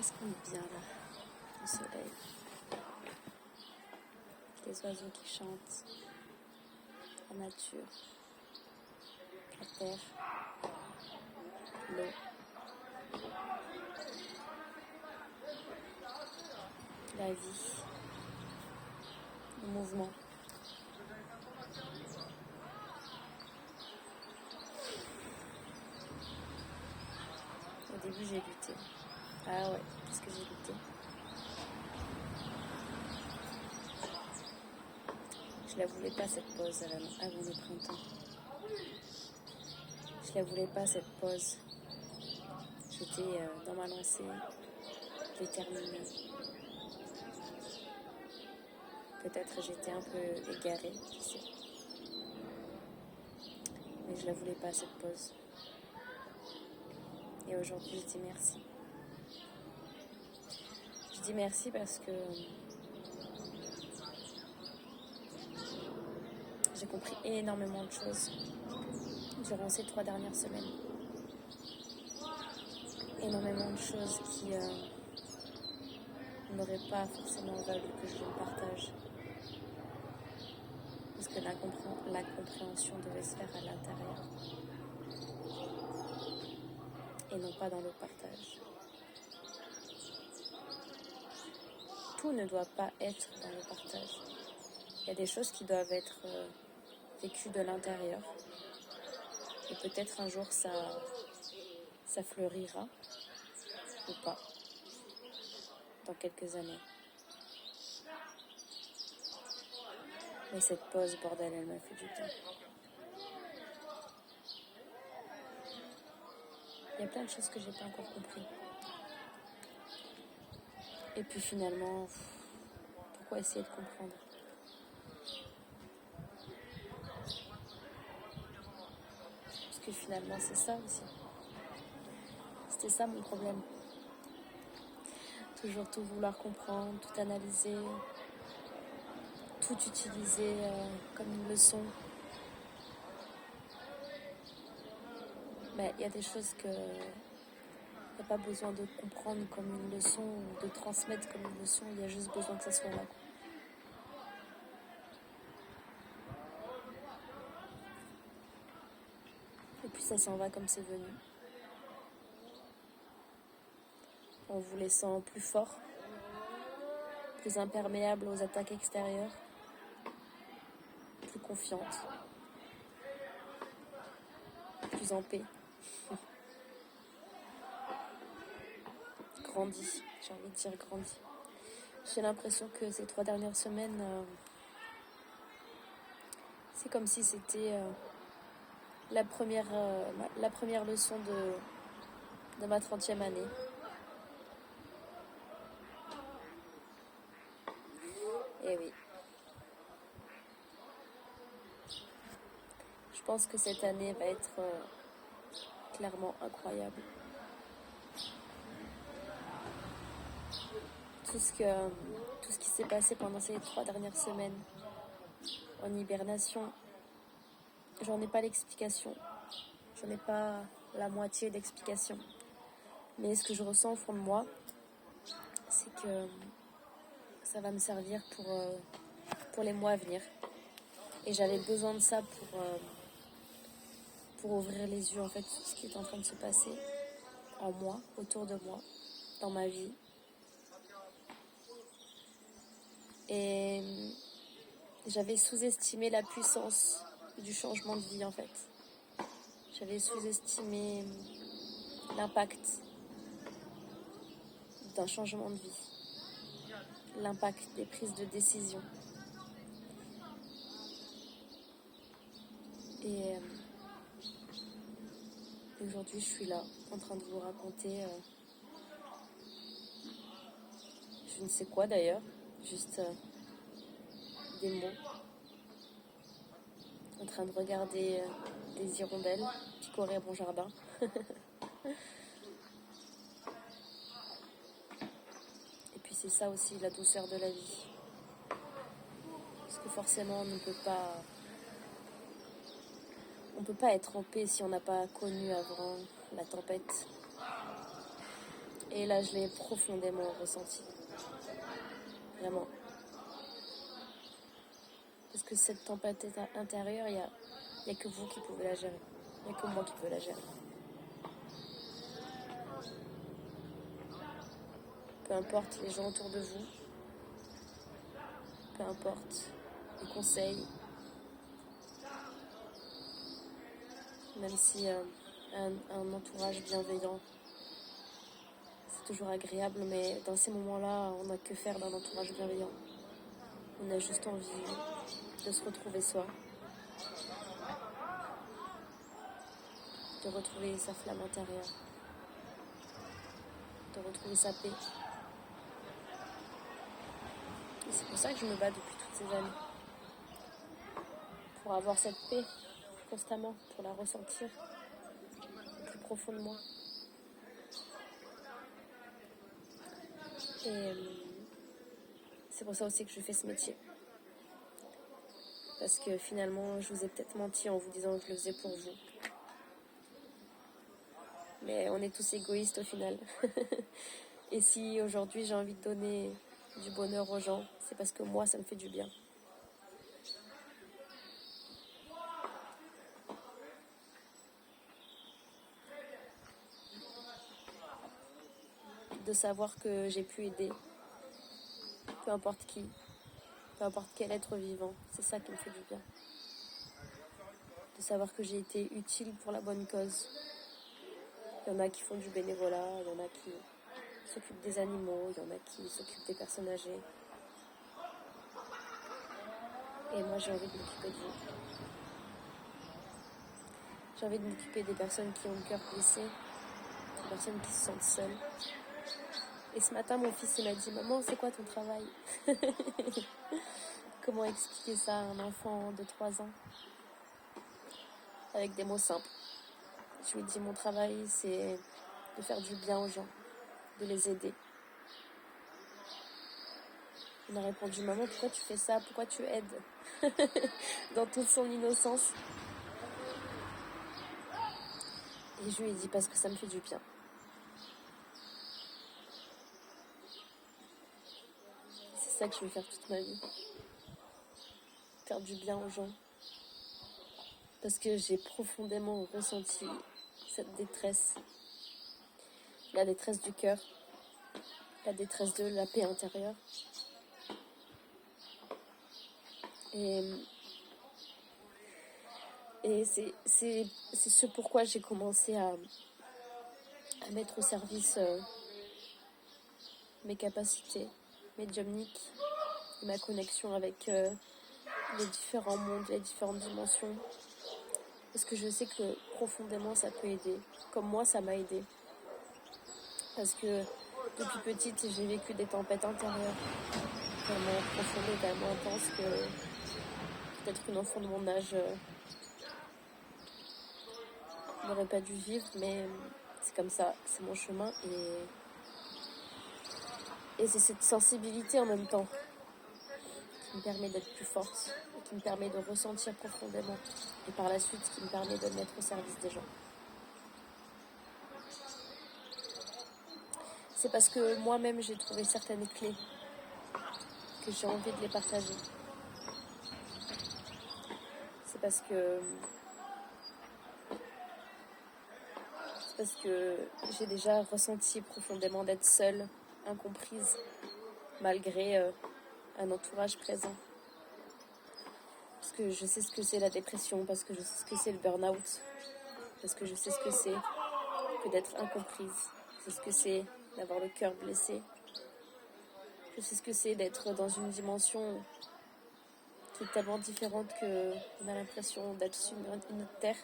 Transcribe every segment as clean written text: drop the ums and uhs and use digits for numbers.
Qu'est-ce qu'on est bien là, au soleil. Les oiseaux qui chantent, la nature, la terre, l'eau, la vie, le mouvement. Au début j'ai lutté. Ah ouais, qu'est-ce que j'ai lutté. Je la voulais pas cette pause avant le printemps. Je la voulais pas cette pause. J'étais dans ma lancée, déterminée. Peut-être j'étais un peu égarée, tu sais. Mais je la voulais pas cette pause. Et aujourd'hui je dis merci. Je dis merci parce que j'ai compris énormément de choses durant ces 3 dernières semaines. Énormément de choses qui n'auraient pas forcément valu que je le partage. Parce que la compréhension devait se faire à l'intérieur. Et non pas dans le partage. Tout ne doit pas être dans le partage. Il y a des choses qui doivent être vécues de l'intérieur. Et peut-être un jour ça fleurira ou pas. Dans quelques années. Mais cette pause, bordel, elle m'a fait du bien. Il y a plein de choses que j'ai pas encore compris. Et puis finalement, pourquoi essayer de comprendre ? Parce que finalement, c'est ça aussi. C'était ça mon problème. Toujours tout vouloir comprendre, tout analyser, tout utiliser comme une leçon. Mais il y a des choses que il n'y a pas besoin de comprendre comme une leçon ou de transmettre comme une leçon, il y a juste besoin que ça soit là. Et puis ça s'en va comme c'est venu. En vous laissant plus fort, plus imperméable aux attaques extérieures, plus confiante, plus en paix. Grandie, j'ai envie de dire grandie. J'ai l'impression que ces 3 dernières semaines, c'est comme si c'était la première leçon de ma 30e année. Et oui. Je pense que cette année va être clairement incroyable. Tout ce qui s'est passé pendant ces 3 dernières semaines en hibernation, j'en ai pas l'explication. J'en ai pas la moitié d'explication. Mais ce que je ressens au fond de moi, c'est que ça va me servir pour les mois à venir. Et j'avais besoin de ça pour ouvrir les yeux en fait sur ce qui est en train de se passer en moi, autour de moi, dans ma vie. Et j'avais sous-estimé la puissance du changement de vie en fait. J'avais sous-estimé l'impact d'un changement de vie, l'impact des prises de décision. Et aujourd'hui, je suis là, en train de vous raconter je ne sais quoi d'ailleurs, juste des mots, en train de regarder des hirondelles picorer mon jardin. Et puis c'est ça aussi la douceur de la vie. Parce que forcément on ne peut pas être en paix si on n'a pas connu avant la tempête. Et là, je l'ai profondément ressenti. Vraiment. Parce que cette tempête intérieure, il n'y a que vous qui pouvez la gérer. Il n'y a que moi qui peux la gérer. Peu importe les gens autour de vous, peu importe les conseils, même si un entourage bienveillant, c'est toujours agréable, mais dans ces moments-là, on n'a que faire d'un entourage bienveillant. On a juste envie de se retrouver soi, de retrouver sa flamme intérieure, de retrouver sa paix. Et c'est pour ça que je me bats depuis toutes ces années. Pour avoir cette paix constamment, pour la ressentir au plus profond de moi. Et c'est pour ça aussi que je fais ce métier. Parce que finalement, je vous ai peut-être menti en vous disant que je le faisais pour vous. Mais on est tous égoïstes au final. Et si aujourd'hui j'ai envie de donner du bonheur aux gens, c'est parce que moi, ça me fait du bien. De savoir que j'ai pu aider, peu importe qui, peu importe quel être vivant, c'est ça qui me fait du bien. De savoir que j'ai été utile pour la bonne cause. Il y en a qui font du bénévolat, il y en a qui s'occupent des animaux, il y en a qui s'occupent des personnes âgées. Et moi, j'ai envie de m'occuper de vous. J'ai envie de m'occuper des personnes qui ont le cœur blessé, des personnes qui se sentent seules. Et ce matin, mon fils il m'a dit « Maman, c'est quoi ton travail ?» Comment expliquer ça à un enfant de 3 ans avec des mots simples. Je lui ai dit « Mon travail, c'est de faire du bien aux gens, de les aider. » Il m'a répondu « Maman, pourquoi tu fais ça? Pourquoi tu aides ?» Dans toute son innocence. Et je lui ai dit « Parce que ça me fait du bien. » C'est ça que je vais faire toute ma vie. Faire du bien aux gens. Parce que j'ai profondément ressenti cette détresse. La détresse du cœur. La détresse de la paix intérieure. Et c'est ce pourquoi j'ai commencé à mettre au service mes capacités médiumniques, ma connexion avec les différents mondes, les différentes dimensions. Parce que je sais que profondément ça peut aider, comme moi ça m'a aidé. Parce que depuis petite j'ai vécu des tempêtes intérieures, tellement profondes et tellement intenses que peut-être qu'une enfant de mon âge n'aurait pas dû vivre, mais c'est comme ça, c'est mon chemin et c'est cette sensibilité en même temps qui me permet d'être plus forte, et qui me permet de ressentir profondément et par la suite qui me permet de me mettre au service des gens. C'est parce que moi-même j'ai trouvé certaines clés que j'ai envie de les partager. C'est parce que j'ai déjà ressenti profondément d'être seule, incomprise, malgré un entourage présent. Parce que je sais ce que c'est la dépression, parce que je sais ce que c'est le burn-out, parce que je sais ce que c'est que d'être incomprise, je sais ce que c'est d'avoir le cœur blessé, je sais ce que c'est d'être dans une dimension qui est tellement différente qu'on a l'impression d'être sur une autre terre.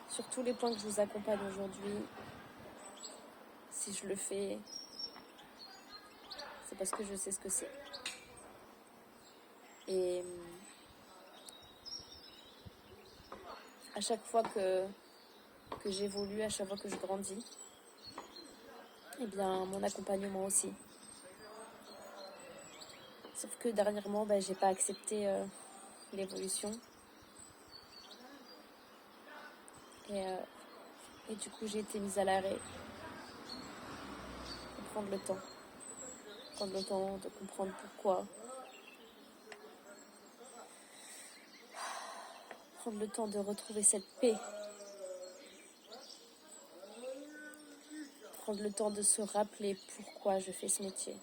Sur tous les points que je vous accompagne aujourd'hui, si je le fais, c'est parce que je sais ce que c'est. Et à chaque fois que j'évolue, à chaque fois que je grandis, eh bien mon accompagnement aussi. Sauf que dernièrement, j'ai pas accepté l'évolution. Et Et du coup, j'ai été mise à l'arrêt pour prendre le temps. Prendre le temps de comprendre pourquoi. Prendre le temps de retrouver cette paix. Prendre le temps de se rappeler pourquoi je fais ce métier.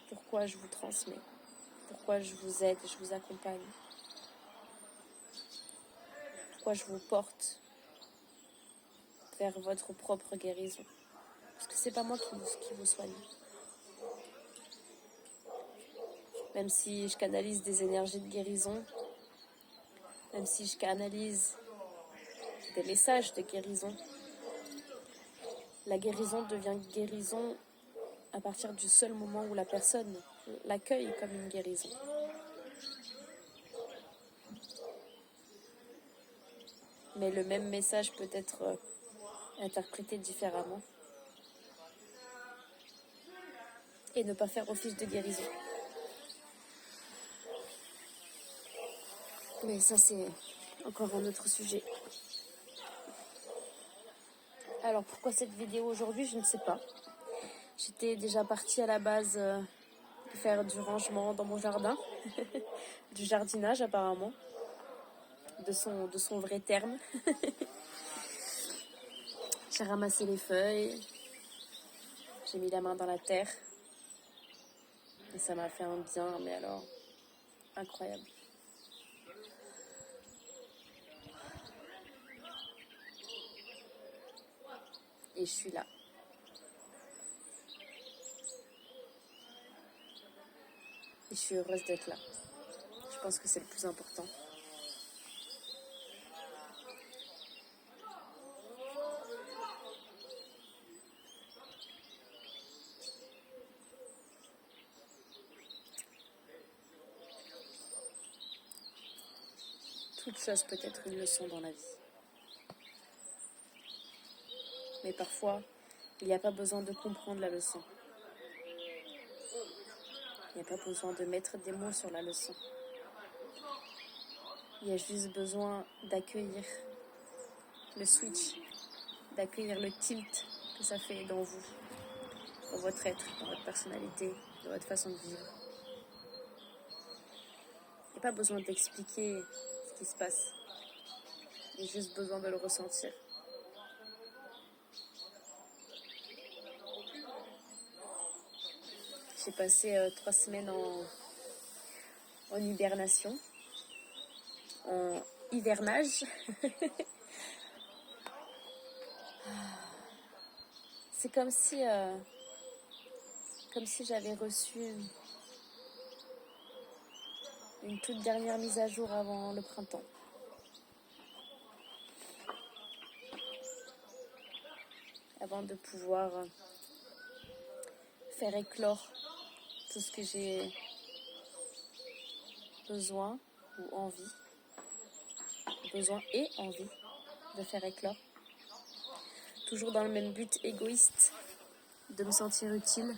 Pourquoi je vous transmets. Pourquoi je vous aide, je vous accompagne. Pourquoi je vous porte vers votre propre guérison. Parce que c'est pas moi qui vous soigne. Même si je canalise des énergies de guérison, même si je canalise des messages de guérison, la guérison devient guérison à partir du seul moment où la personne l'accueille comme une guérison. Mais le même message peut être interprété différemment et ne pas faire office de guérison. Mais ça, c'est encore un autre sujet. Alors, pourquoi cette vidéo aujourd'hui, je ne sais pas. J'étais déjà partie à la base faire du rangement dans mon jardin, du jardinage apparemment, de son vrai terme. J'ai ramassé les feuilles, j'ai mis la main dans la terre, et ça m'a fait un bien, mais alors, incroyable. Et je suis là. Et je suis heureuse d'être là. Je pense que c'est le plus important. Toute chose peut être une leçon dans la vie. Mais parfois, il n'y a pas besoin de comprendre la leçon. Il n'y a pas besoin de mettre des mots sur la leçon. Il y a juste besoin d'accueillir le switch, d'accueillir le tilt que ça fait dans vous, dans votre être, dans votre personnalité, dans votre façon de vivre. Il n'y a pas besoin d'expliquer ce qui se passe. Il y a juste besoin de le ressentir. J'ai passé 3 semaines en hibernation, en hivernage. C'est comme si j'avais reçu une toute dernière mise à jour avant le printemps. Avant de pouvoir faire éclore tout ce que j'ai besoin ou envie, besoin et envie de faire éclore. Toujours dans le même but égoïste de me sentir utile.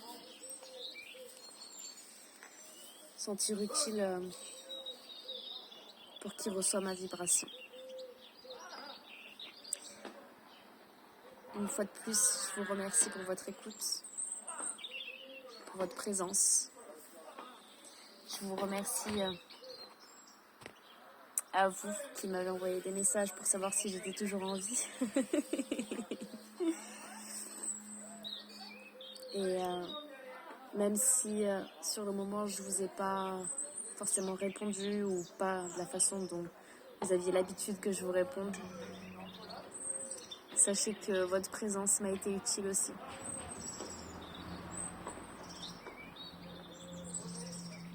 Sentir utile pour qui reçoit ma vibration. Une fois de plus, je vous remercie pour votre écoute, pour votre présence. Je vous remercie à vous qui m'avez envoyé des messages pour savoir si j'étais toujours en vie. Et même si sur le moment je vous ai pas forcément répondu ou pas de la façon dont vous aviez l'habitude que je vous réponde, sachez que votre présence m'a été utile aussi.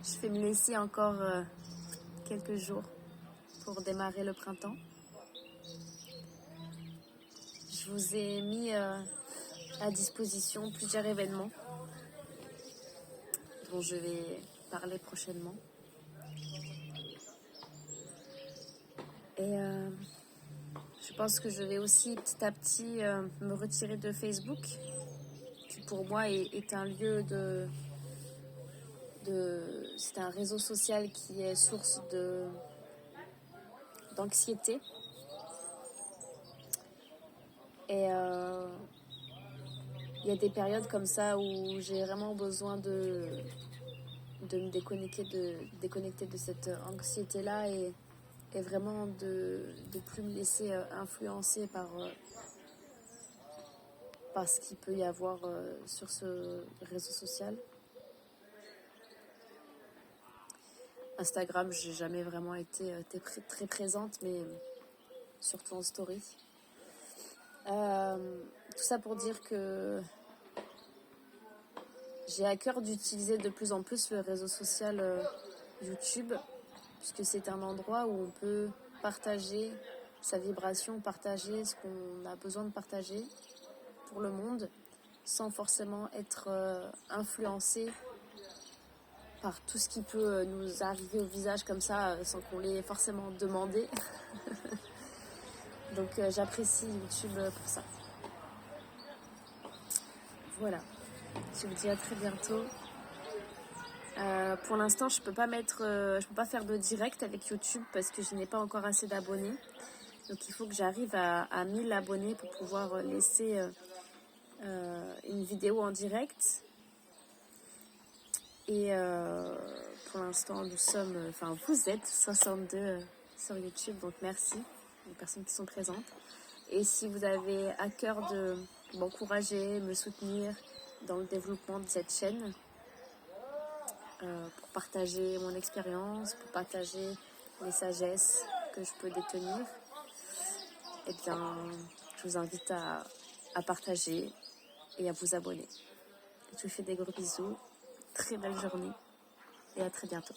Je vais me laisser encore quelques jours pour démarrer le printemps. Je vous ai mis à disposition plusieurs événements dont je vais parler prochainement. Et je pense que je vais aussi petit à petit me retirer de Facebook, qui pour moi est un lieu c'est un réseau social qui est source d'anxiété. Et il y a des périodes comme ça où j'ai vraiment besoin de me déconnecter de cette anxiété-là et vraiment de plus me laisser influencer par ce qu'il peut y avoir sur ce réseau social. Instagram, j'ai jamais vraiment été très présente, mais surtout en story. Tout ça pour dire que j'ai à cœur d'utiliser de plus en plus le réseau social YouTube, puisque c'est un endroit où on peut partager sa vibration, partager ce qu'on a besoin de partager pour le monde, sans forcément être influencé par tout ce qui peut nous arriver au visage comme ça, sans qu'on l'ait forcément demandé. Donc j'apprécie YouTube pour ça. Voilà, je vous dis à très bientôt. Pour l'instant, je peux pas faire de direct avec YouTube parce que je n'ai pas encore assez d'abonnés. Donc il faut que j'arrive à 1000 abonnés pour pouvoir laisser une vidéo en direct. Et pour l'instant, vous êtes 62 sur YouTube, donc merci aux personnes qui sont présentes. Et si vous avez à cœur de m'encourager, me soutenir dans le développement de cette chaîne, pour partager mon expérience, pour partager les sagesses que je peux détenir, eh bien, je vous invite à partager et à vous abonner. Je vous fais des gros bisous, très belle journée et à très bientôt.